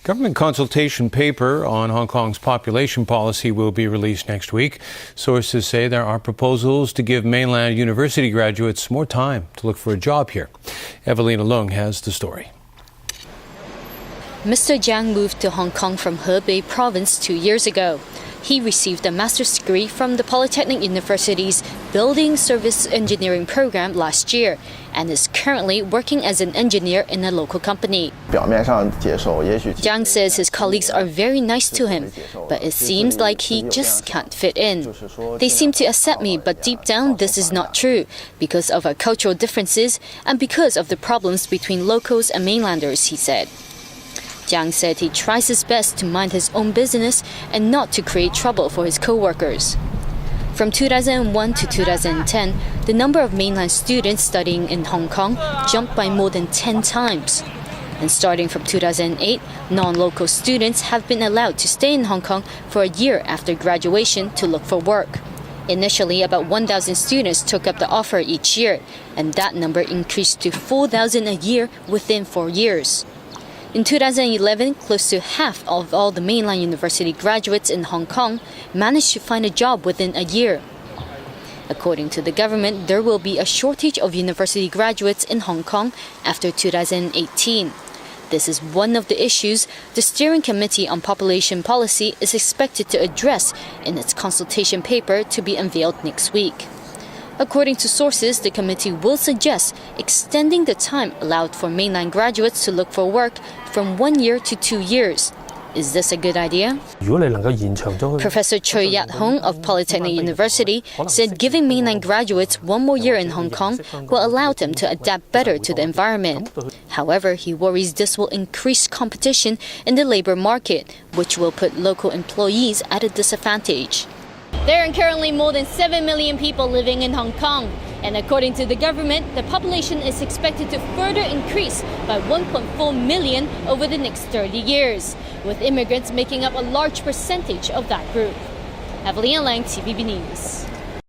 Government consultation paper on Hong Kong's population policy will be released next week. Sources say there are proposals to give mainland university graduates more time to look for a job here. Evelina Leung has the story. Mr. Jiang moved to Hong Kong from Hebei province 2 years ago. He received a master's degree from the Polytechnic University's Building Service Engineering program last year and is currently working as an engineer in a local company. Jiang says his colleagues are very nice to him, but it seems like he just can't fit in. They seem to accept me, but deep down this is not true because of our cultural differences and because of the problems between locals and mainlanders, he said. Jiang said he tries his best to mind his own business and not to create trouble for his co-workers. From 2001 to 2010, the number of mainland students studying in Hong Kong jumped by more than 10 times. And starting from 2008, non-local students have been allowed to stay in Hong Kong for a year after graduation to look for work. Initially, about 1,000 students took up the offer each year, and that number increased to 4,000 a year within 4 years. In 2011, close to half of all the mainland university graduates in Hong Kong managed to find a job within a year. According to the government, there will be a shortage of university graduates in Hong Kong after 2018. This is one of the issues the Steering Committee on Population Policy is expected to address in its consultation paper to be unveiled next week. According to sources, the committee will suggest extending the time allowed for mainland graduates to look for work from 1 year to 2 years. Is this a good idea? Professor Choi Yat-hong of Polytechnic University said giving mainland graduates 1 more year in Hong Kong will allow them to adapt better to the environment. However, he worries this will increase competition in the labor market, which will put local employees at a disadvantage. There are currently more than 7 million people living in Hong Kong. And according to the government, the population is expected to further increase by 1.4 million over the next 30 years, with immigrants making up a large percentage of that group. Evelina Leung, TVB News.